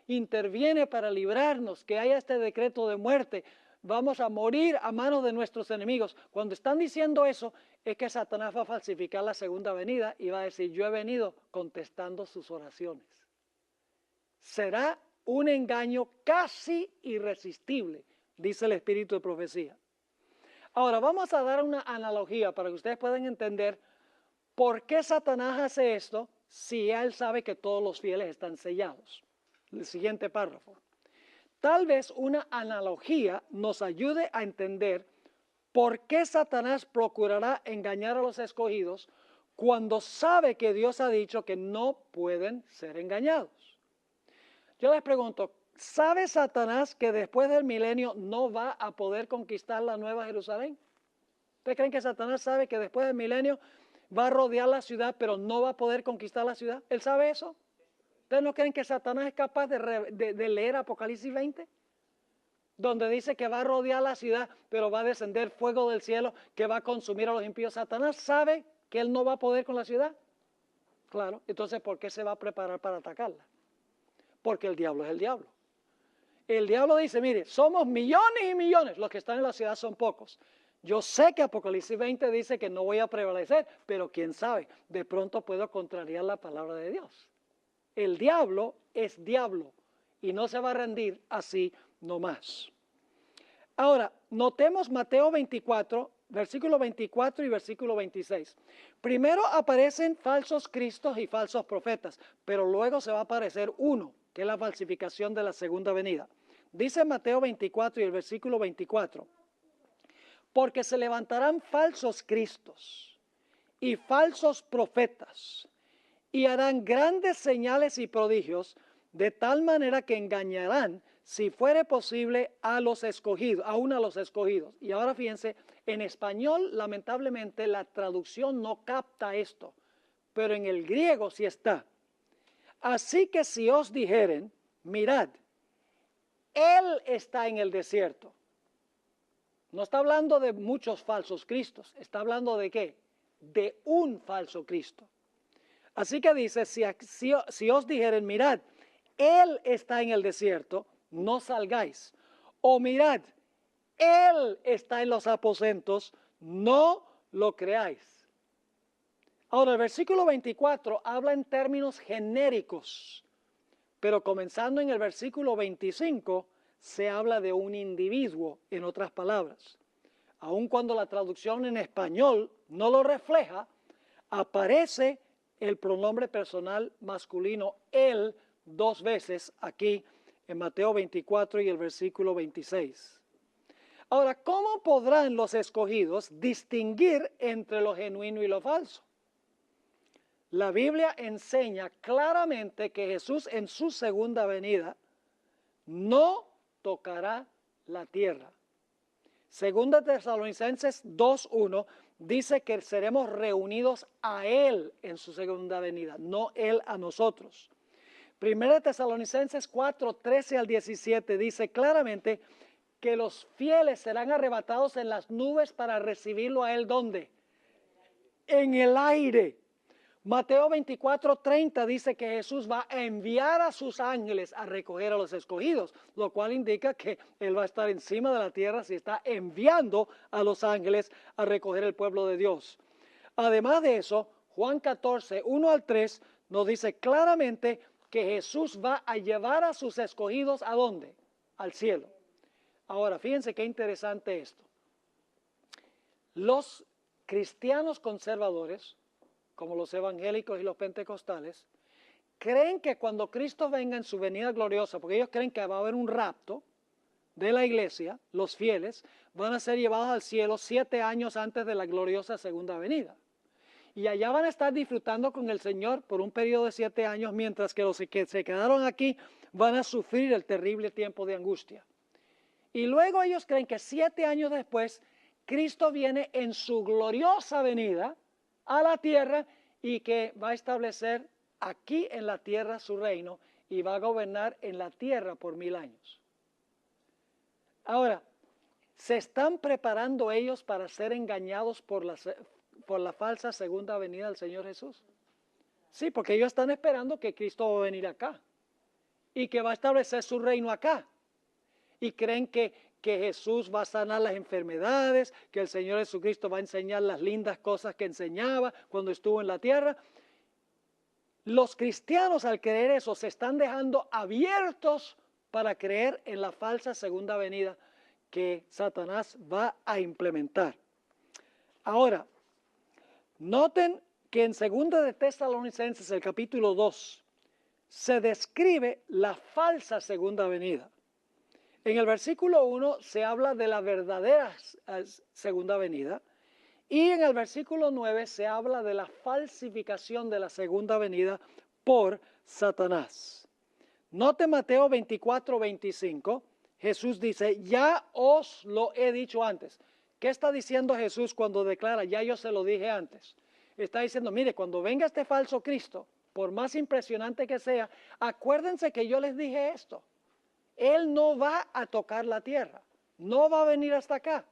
interviene para librarnos, que haya este decreto de muerte, vamos a morir a manos de nuestros enemigos. Cuando están diciendo eso, es que Satanás va a falsificar la segunda venida y va a decir, yo he venido contestando sus oraciones. Será un engaño casi irresistible, dice el espíritu de profecía. Ahora vamos a dar una analogía para que ustedes puedan entender por qué Satanás hace esto si él sabe que todos los fieles están sellados. El siguiente párrafo. Tal vez una analogía nos ayude a entender por qué Satanás procurará engañar a los escogidos cuando sabe que Dios ha dicho que no pueden ser engañados. Yo les pregunto, ¿sabe Satanás que después del milenio no va a poder conquistar la Nueva Jerusalén? ¿Ustedes creen que Satanás sabe que después del milenio va a rodear la ciudad, pero no va a poder conquistar la ciudad? ¿Él sabe eso? ¿Ustedes no creen que Satanás es capaz de leer Apocalipsis 20? Donde dice que va a rodear la ciudad, pero va a descender fuego del cielo que va a consumir a los impíos. ¿Satanás sabe que él no va a poder con la ciudad? Claro, entonces ¿por qué se va a preparar para atacarla? Porque el diablo es el diablo. El diablo dice, mire, somos millones y millones, los que están en la ciudad son pocos. Yo sé que Apocalipsis 20 dice que no voy a prevalecer, pero quién sabe, de pronto puedo contrariar la palabra de Dios. El diablo es diablo y no se va a rendir así nomás. Ahora, notemos Mateo 24, versículo 24 y versículo 26. Primero aparecen falsos cristos y falsos profetas, pero luego se va a aparecer uno, que es la falsificación de la segunda venida. Dice Mateo 24 y el versículo 24. Porque se levantarán falsos cristos y falsos profetas y harán grandes señales y prodigios, de tal manera que engañarán, si fuere posible, a los escogidos, aún a los escogidos. Y ahora fíjense, en español, lamentablemente, la traducción no capta esto, pero en el griego sí está. Así que si os dijeren, mirad, Él está en el desierto. No está hablando de muchos falsos cristos, está hablando de ¿qué? De un falso Cristo. Así que dice, si os dijeren, mirad, Él está en el desierto, no salgáis. O mirad, Él está en los aposentos, no lo creáis. Ahora, el versículo 24 habla en términos genéricos, pero comenzando en el versículo 25, se habla de un individuo, en otras palabras. Aun cuando la traducción en español no lo refleja, aparece el pronombre personal masculino él 2 veces aquí en Mateo 24 y el versículo 26. Ahora, ¿cómo podrán los escogidos distinguir entre lo genuino y lo falso? La Biblia enseña claramente que Jesús en su segunda venida no tocará la tierra. Segunda Tesalonicenses 2:1 dice que seremos reunidos a Él en su segunda venida, no Él a nosotros. Primera Tesalonicenses 4:13 al 17 dice claramente que los fieles serán arrebatados en las nubes para recibirlo a Él, ¿dónde? En el aire. Mateo 24:30 dice que Jesús va a enviar a sus ángeles a recoger a los escogidos, lo cual indica que Él va a estar encima de la tierra si está enviando a los ángeles a recoger el pueblo de Dios. Además de eso, Juan 14:1 al 3 nos dice claramente que Jesús va a llevar a sus escogidos ¿a dónde? Al cielo. Ahora, fíjense qué interesante esto. Los cristianos conservadores, como los evangélicos y los pentecostales, creen que cuando Cristo venga en su venida gloriosa, porque ellos creen que va a haber un rapto de la iglesia, los fieles van a ser llevados al cielo 7 años antes de la gloriosa segunda venida. Y allá van a estar disfrutando con el Señor por un periodo de 7 años, mientras que los que se quedaron aquí van a sufrir el terrible tiempo de angustia. Y luego ellos creen que 7 años después, Cristo viene en su gloriosa venida a la tierra y que va a establecer aquí en la tierra su reino y va a gobernar en la tierra por 1000 años. Ahora, ¿se están preparando ellos para ser engañados por la falsa segunda venida del Señor Jesús? Sí, porque ellos están esperando que Cristo va a venir acá y que va a establecer su reino acá. Y creen que Jesús va a sanar las enfermedades, que el Señor Jesucristo va a enseñar las lindas cosas que enseñaba cuando estuvo en la tierra. Los cristianos, al creer eso, se están dejando abiertos para creer en la falsa segunda venida, que Satanás va a implementar. Ahora, noten que en 2 de Tesalonicenses, el capítulo 2, se describe la falsa segunda venida. En el versículo 1 se habla de la verdadera segunda venida y en el versículo 9 se habla de la falsificación de la segunda venida por Satanás. Note Mateo 24, 25, Jesús dice, ya os lo he dicho antes. ¿Qué está diciendo Jesús cuando declara, ya yo se lo dije antes? Está diciendo, mire, cuando venga este falso Cristo, por más impresionante que sea, acuérdense que yo les dije esto. Él no va a tocar la tierra, no va a venir hasta acá.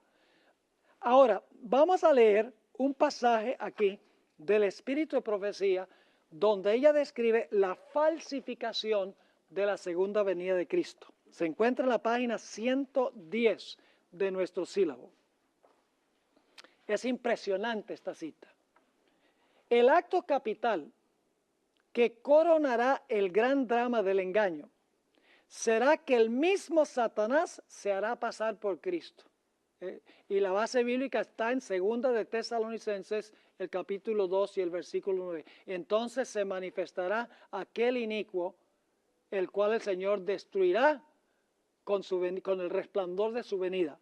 Ahora, vamos a leer un pasaje aquí del Espíritu de Profecía, donde ella describe la falsificación de la segunda venida de Cristo. Se encuentra en la página 110 de nuestro sílabo. Es impresionante esta cita. El acto capital que coronará el gran drama del engaño será que el mismo Satanás se hará pasar por Cristo. Y la base bíblica está en 2 de Tesalonicenses, el capítulo 2 y el versículo 9. Entonces se manifestará aquel inicuo, el cual el Señor destruirá con el resplandor de su venida.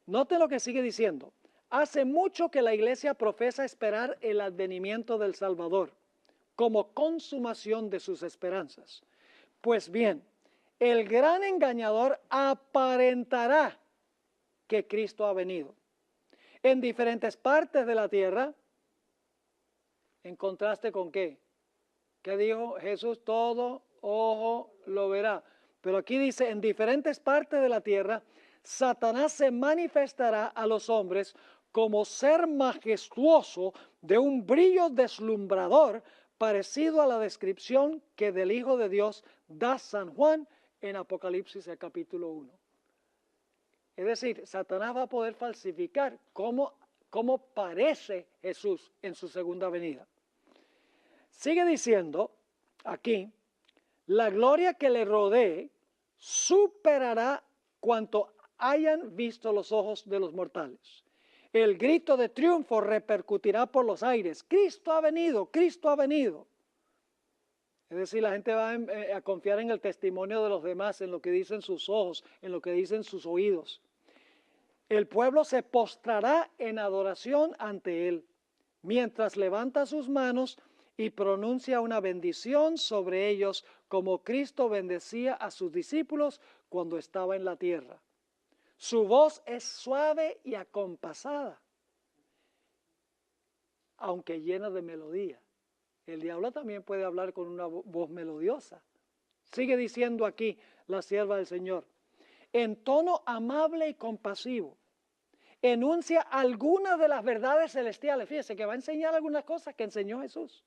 Note lo que sigue diciendo. Hace mucho que la iglesia profesa esperar el advenimiento del Salvador como consumación de sus esperanzas. Pues bien, el gran engañador aparentará que Cristo ha venido. En diferentes partes de la tierra, ¿en contraste con qué? ¿Qué dijo Jesús? Todo ojo lo verá. Pero aquí dice, en diferentes partes de la tierra, Satanás se manifestará a los hombres como ser majestuoso de un brillo deslumbrador parecido a la descripción que del Hijo de Dios da San Juan en Apocalipsis el capítulo 1. Es decir, Satanás va a poder falsificar cómo parece Jesús en su segunda venida. Sigue diciendo aquí, la gloria que le rodee superará cuanto hayan visto los ojos de los mortales. El grito de triunfo repercutirá por los aires. Cristo ha venido, Cristo ha venido. Es decir, la gente va a confiar en el testimonio de los demás, en lo que dicen sus ojos, en lo que dicen sus oídos. El pueblo se postrará en adoración ante él, mientras levanta sus manos y pronuncia una bendición sobre ellos, como Cristo bendecía a sus discípulos cuando estaba en la tierra. Su voz es suave y acompasada, aunque llena de melodía. El diablo también puede hablar con una voz melodiosa. Sigue diciendo aquí la sierva del Señor. En tono amable y compasivo, enuncia algunas de las verdades celestiales. Fíjese que va a enseñar algunas cosas que enseñó Jesús.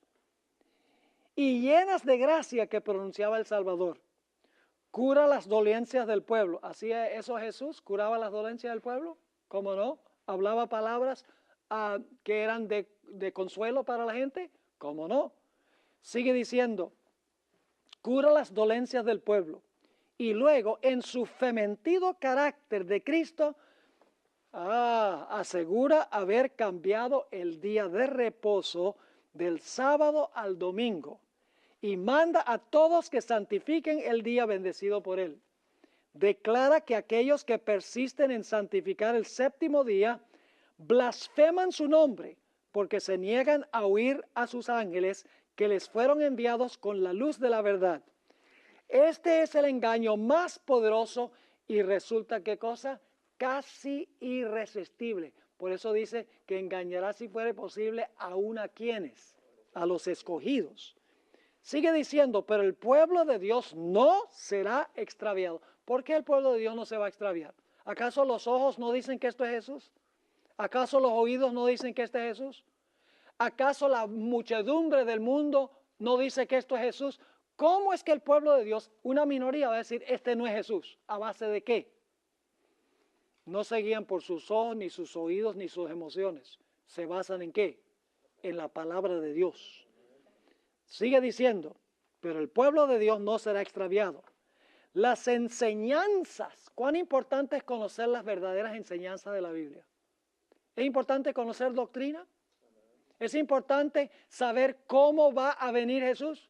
Y llenas de gracia que pronunciaba el Salvador. Cura las dolencias del pueblo. ¿Hacía eso Jesús? ¿Curaba las dolencias del pueblo? ¿Cómo no? ¿Hablaba palabras que eran de consuelo para la gente? ¿Cómo no? Sigue diciendo, cura las dolencias del pueblo. Y luego, en su fementido carácter de Cristo, asegura haber cambiado el día de reposo del sábado al domingo y manda a todos que santifiquen el día bendecido por él. Declara que aquellos que persisten en santificar el séptimo día blasfeman su nombre porque se niegan a oír a sus ángeles que les fueron enviados con la luz de la verdad. Este es el engaño más poderoso y resulta, ¿qué cosa? Casi irresistible. Por eso dice que engañará si fuere posible aún a quienes, a los escogidos. Sigue diciendo, pero el pueblo de Dios no será extraviado. ¿Por qué el pueblo de Dios no se va a extraviar? ¿Acaso los ojos no dicen que esto es Jesús? ¿Acaso los oídos no dicen que este es Jesús? ¿Acaso la muchedumbre del mundo no dice que esto es Jesús? ¿Cómo es que el pueblo de Dios, una minoría, va a decir, este no es Jesús? ¿A base de qué? No se guían por sus ojos, ni sus oídos, ni sus emociones. ¿Se basan en qué? En la palabra de Dios. Sigue diciendo, pero el pueblo de Dios no será extraviado. Las enseñanzas. ¿Cuán importante es conocer las verdaderas enseñanzas de la Biblia? ¿Es importante conocer doctrina? ¿Es importante saber cómo va a venir Jesús?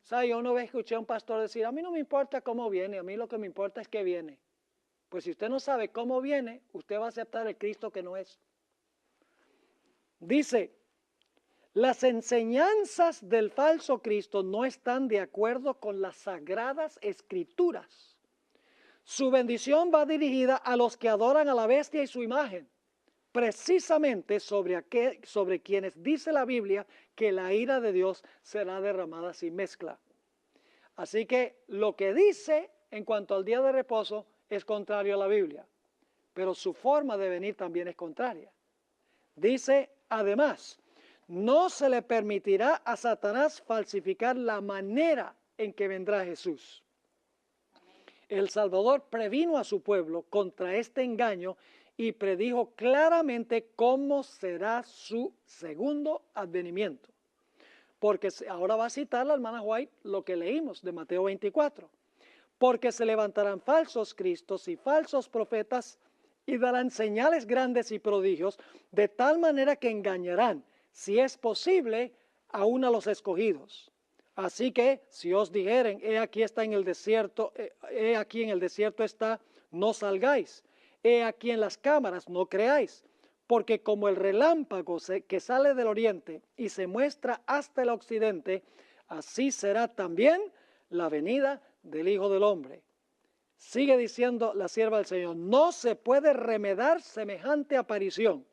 O sea, yo una vez escuché a un pastor decir, a mí no me importa cómo viene, a mí lo que me importa es que viene. Pues si usted no sabe cómo viene, usted va a aceptar el Cristo que no es. Dice, las enseñanzas del falso Cristo no están de acuerdo con las sagradas escrituras. Su bendición va dirigida a los que adoran a la bestia y su imagen, precisamente sobre quienes dice la Biblia que la ira de Dios será derramada sin mezcla. Así que lo que dice en cuanto al día de reposo es contrario a la Biblia, pero su forma de venir también es contraria. Dice, además, no se le permitirá a Satanás falsificar la manera en que vendrá Jesús. El Salvador previno a su pueblo contra este engaño y predijo claramente cómo será su segundo advenimiento. Porque ahora va a citar la hermana White lo que leímos de Mateo 24. Porque se levantarán falsos cristos y falsos profetas y darán señales grandes y prodigios, de tal manera que engañarán, si es posible, aún a los escogidos. Así que, si os dijeren, he aquí está en el desierto, he aquí en el desierto está, no salgáis. He aquí en las cámaras, no creáis. Porque como el relámpago que sale del oriente y se muestra hasta el occidente, así será también la venida del Hijo del Hombre. Sigue diciendo la sierva del Señor, no se puede remedar semejante aparición.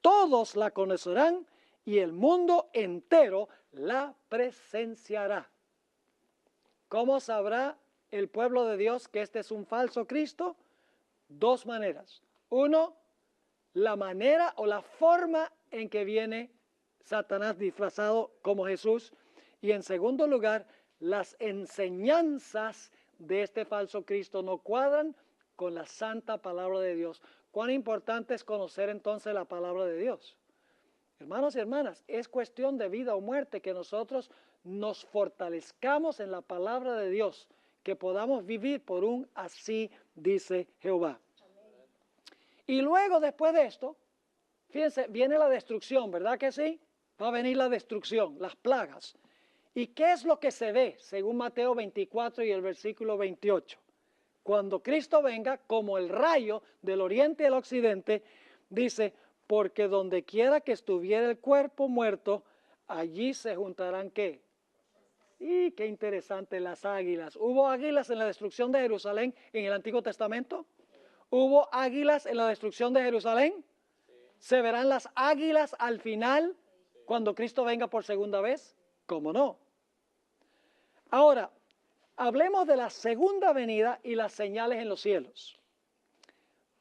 Todos la conocerán y el mundo entero la presenciará. ¿Cómo sabrá el pueblo de Dios que este es un falso Cristo? Dos maneras. Uno, la manera o la forma en que viene Satanás disfrazado como Jesús. Y en segundo lugar, las enseñanzas de este falso Cristo no cuadran con la santa palabra de Dios. ¿Cuán importante es conocer entonces la palabra de Dios? Hermanos y hermanas, es cuestión de vida o muerte que nosotros nos fortalezcamos en la palabra de Dios, que podamos vivir por un así dice Jehová. Y luego después de esto, fíjense, viene la destrucción, ¿verdad que sí? Va a venir la destrucción, las plagas. ¿Y qué es lo que se ve según Mateo 24 y el versículo 28? Cuando Cristo venga como el rayo del oriente y el occidente, dice, porque donde quiera que estuviera el cuerpo muerto, allí se juntarán ¿qué? Y qué interesante, las águilas. ¿Hubo águilas en la destrucción de Jerusalén en el Antiguo Testamento? ¿Hubo águilas en la destrucción de Jerusalén? ¿Se verán las águilas al final cuando Cristo venga por segunda vez? ¿Cómo no? Ahora, hablemos de la segunda venida y las señales en los cielos.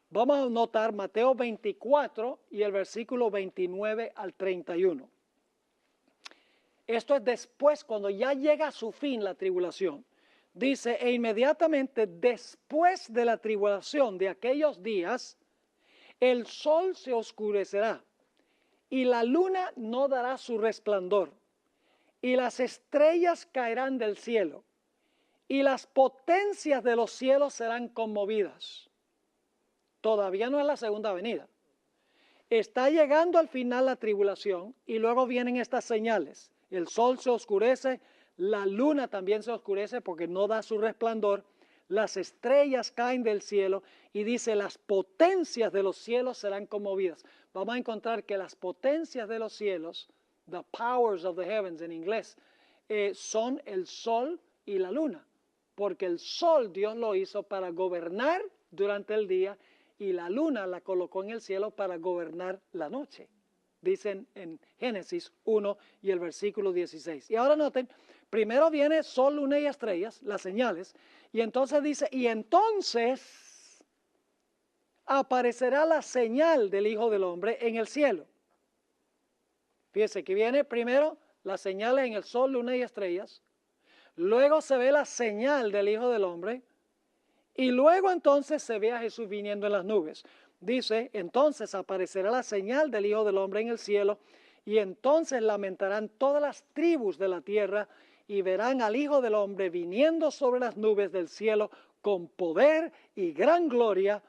Vamos a notar Mateo 24 y el versículo 29 al 31. Esto es después, cuando ya llega a su fin la tribulación. Dice, e inmediatamente después de la tribulación de aquellos días, el sol se oscurecerá y la luna no dará su resplandor y las estrellas caerán del cielo y las potencias de los cielos serán conmovidas. Todavía no es la segunda venida. Está llegando al final la tribulación y luego vienen estas señales. El sol se oscurece, la luna también se oscurece porque no da su resplandor, las estrellas caen del cielo y dice las potencias de los cielos serán conmovidas. Vamos a encontrar que las potencias de los cielos, the powers of the heavens en inglés, son el sol y la luna. Porque el sol Dios lo hizo para gobernar durante el día y la luna la colocó en el cielo para gobernar la noche. Dicen en Génesis 1 y el versículo 16. Y ahora noten, primero viene sol, luna y estrellas, las señales, y entonces dice, y entonces aparecerá la señal del Hijo del Hombre en el cielo. Fíjense que viene primero las señales en el sol, luna y estrellas, luego se ve la señal del Hijo del Hombre, y luego entonces se ve a Jesús viniendo en las nubes. Dice, entonces aparecerá la señal del Hijo del Hombre en el cielo, y entonces lamentarán todas las tribus de la tierra, y verán al Hijo del Hombre viniendo sobre las nubes del cielo con poder y gran gloria,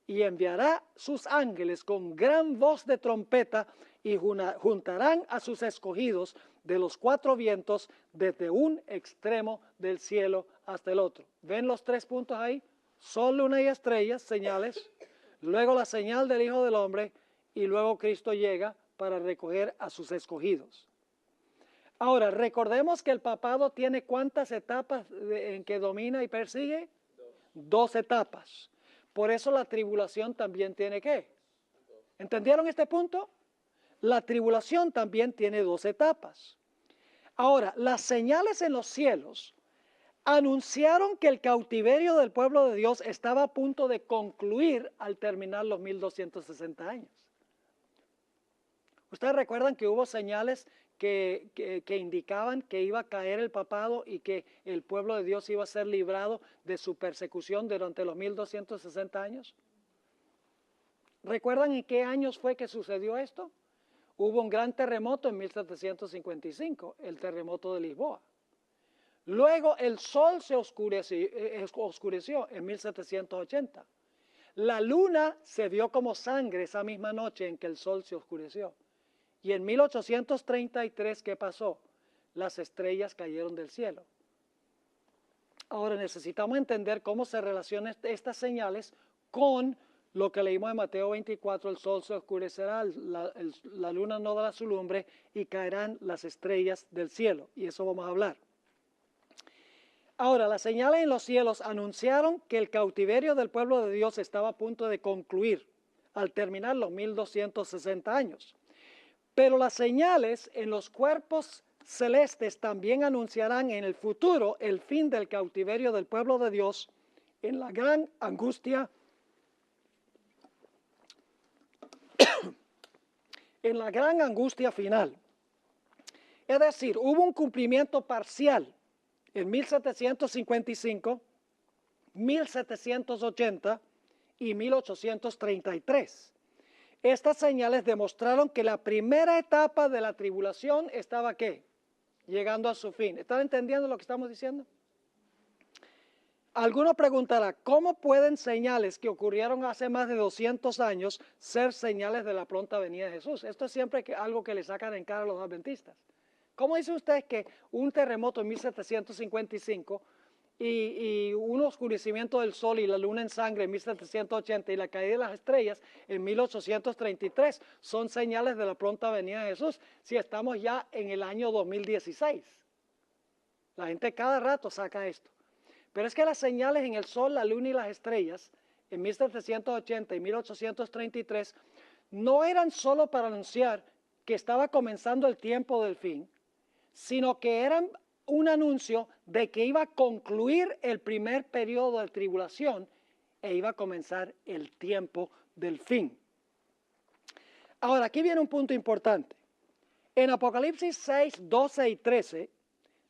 y enviará sus ángeles con gran voz de trompeta, y juntarán a sus escogidos de los cuatro vientos desde un extremo del cielo hasta el otro. ¿Ven los 3 puntos ahí? Sol, luna y estrellas, señales. Luego la señal del Hijo del Hombre, y luego Cristo llega para recoger a sus escogidos. Ahora, recordemos que el papado tiene ¿cuántas etapas en que domina y persigue? 2 etapas. Por eso la tribulación también tiene ¿qué? ¿Entendieron este punto? La tribulación también tiene 2 etapas. Ahora, las señales en los cielos anunciaron que el cautiverio del pueblo de Dios estaba a punto de concluir al terminar los 1260 años. Ustedes recuerdan que hubo señales que indicaban que iba a caer el papado y que el pueblo de Dios iba a ser librado de su persecución durante los 1260 años. ¿Recuerdan en qué años fue que sucedió esto? Hubo un gran terremoto en 1755, el terremoto de Lisboa. Luego el sol se oscureció en 1780. La luna se vio como sangre esa misma noche en que el sol se oscureció. Y en 1833, ¿qué pasó? Las estrellas cayeron del cielo. Ahora necesitamos entender cómo se relacionan estas señales con lo que leímos en Mateo 24, el sol se oscurecerá, la luna no dará su lumbre y caerán las estrellas del cielo. Y eso vamos a hablar. Ahora, las señales en los cielos anunciaron que el cautiverio del pueblo de Dios estaba a punto de concluir al terminar los 1260 años. Pero las señales en los cuerpos celestes también anunciarán en el futuro el fin del cautiverio del pueblo de Dios en la gran angustia, en la gran angustia final. Es decir, hubo un cumplimiento parcial en 1755, 1780 y 1833. Estas señales demostraron que la primera etapa de la tribulación estaba ¿qué? Llegando a su fin. ¿Están entendiendo lo que estamos diciendo? Alguno preguntará, ¿cómo pueden señales que ocurrieron hace más de 200 años ser señales de la pronta venida de Jesús? Esto es siempre algo que le sacan en cara a los adventistas. ¿Cómo dice usted que un terremoto en 1755 y un oscurecimiento del sol y la luna en sangre en 1780 y la caída de las estrellas en 1833 son señales de la pronta venida de Jesús si estamos ya en el año 2016? La gente cada rato saca esto. Pero es que las señales en el sol, la luna y las estrellas en 1780 y 1833 no eran solo para anunciar que estaba comenzando el tiempo del fin, sino que eran un anuncio de que iba a concluir el primer periodo de tribulación e iba a comenzar el tiempo del fin. Ahora, aquí viene un punto importante. En Apocalipsis 6, 12 y 13,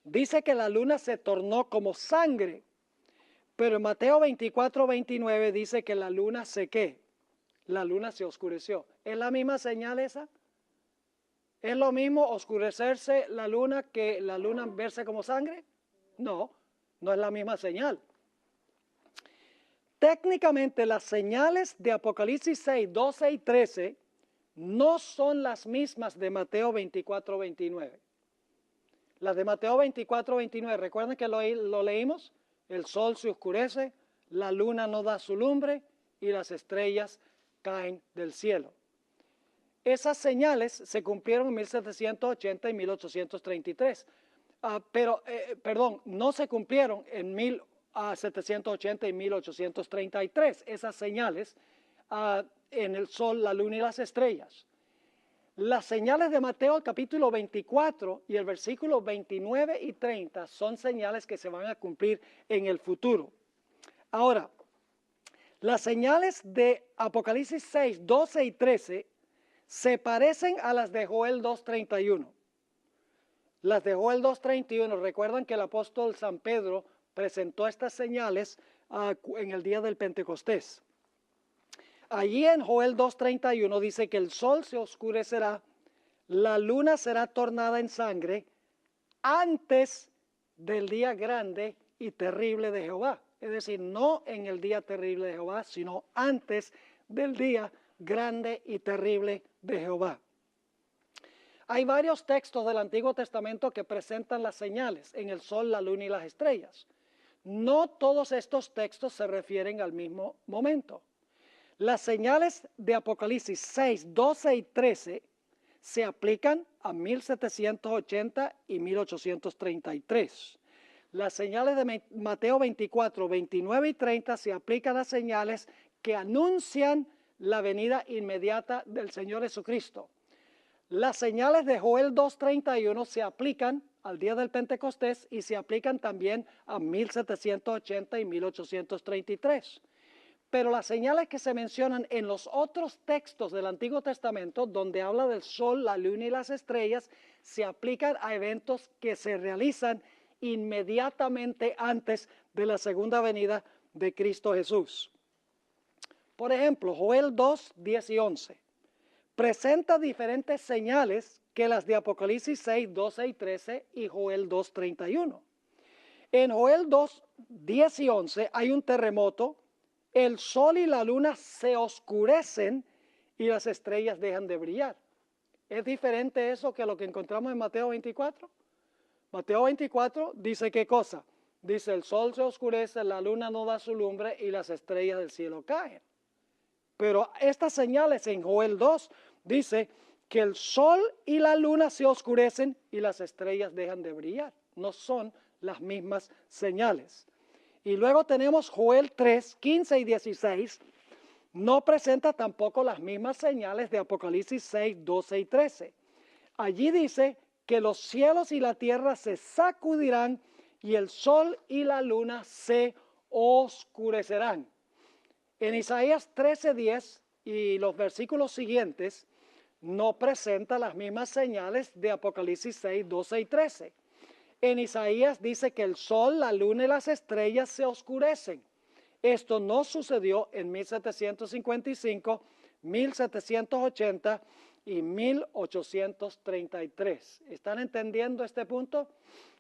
dice que la luna se tornó como sangre, pero en Mateo 24, 29 dice que la luna se ¿qué? La luna se oscureció. ¿Es la misma señal esa? ¿Es lo mismo oscurecerse la luna que la luna verse como sangre? No, no es la misma señal. Técnicamente las señales de Apocalipsis 6, 12 y 13 no son las mismas de Mateo 24, 29. Las de Mateo 24, 29, ¿recuerdan que lo leímos? El sol se oscurece, la luna no da su lumbre y las estrellas caen del cielo. Esas señales se cumplieron en 1780 y 1833. No se cumplieron en 1780 y 1833. Esas señales en el sol, la luna y las estrellas. Las señales de Mateo capítulo 24 y el versículo 29 y 30 son señales que se van a cumplir en el futuro. Ahora, las señales de Apocalipsis 6, 12 y 13 se parecen a las de Joel 2:31. Las de Joel 2:31, recuerdan que el apóstol San Pedro presentó estas señales en el día del Pentecostés. Allí en Joel 2:31 dice que el sol se oscurecerá, la luna será tornada en sangre antes del día grande y terrible de Jehová. Es decir, no en el día terrible de Jehová, sino antes del día grande y terrible de Jehová. Hay varios textos del Antiguo Testamento que presentan las señales en el sol, la luna y las estrellas. No todos estos textos se refieren al mismo momento. Las señales de Apocalipsis 6, 12 y 13 se aplican a 1780 y 1833. Las señales de Mateo 24, 29 y 30 se aplican a señales que anuncian la venida inmediata del Señor Jesucristo. Las señales de Joel 2:31 se aplican al día del Pentecostés y se aplican también a 1780 y 1833. Pero las señales que se mencionan en los otros textos del Antiguo Testamento, donde habla del sol, la luna y las estrellas, se aplican a eventos que se realizan inmediatamente antes de la segunda venida de Cristo Jesús. Por ejemplo, Joel 2, 10 y 11 presenta diferentes señales que las de Apocalipsis 6, 12 y 13 y Joel 2, 31. En Joel 2, 10 y 11 hay un terremoto, el sol y la luna se oscurecen y las estrellas dejan de brillar. ¿Es diferente eso que lo que encontramos en Mateo 24? Mateo 24 dice ¿qué cosa? Dice el sol se oscurece, la luna no da su lumbre y las estrellas del cielo caen. Pero estas señales en Joel 2 dice que el sol y la luna se oscurecen y las estrellas dejan de brillar. No son las mismas señales. Y luego tenemos Joel 3, 15 y 16. No presenta tampoco las mismas señales de Apocalipsis 6, 12 y 13. Allí dice que los cielos y la tierra se sacudirán y el sol y la luna se oscurecerán. En Isaías 13:10 y los versículos siguientes no presenta las mismas señales de Apocalipsis 6, 12 y 13. En Isaías dice que el sol, la luna y las estrellas se oscurecen. Esto no sucedió en 1755, 1780 y 1833. ¿Están entendiendo este punto?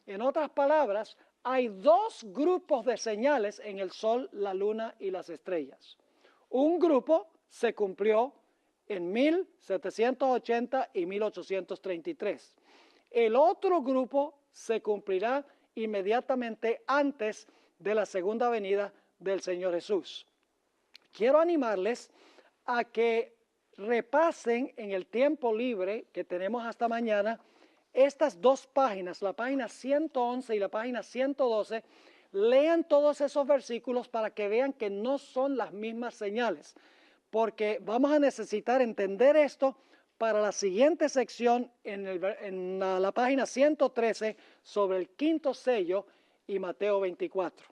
En otras palabras, hay dos grupos de señales en el sol, la luna y las estrellas. Un grupo se cumplió en 1780 y 1833. El otro grupo se cumplirá inmediatamente antes de la segunda venida del Señor Jesús. Quiero animarles a que repasen en el tiempo libre que tenemos hasta mañana estas dos páginas, la página 111 y la página 112, lean todos esos versículos para que vean que no son las mismas señales, porque vamos a necesitar entender esto para la siguiente sección en la página 113 sobre el quinto sello y Mateo 24.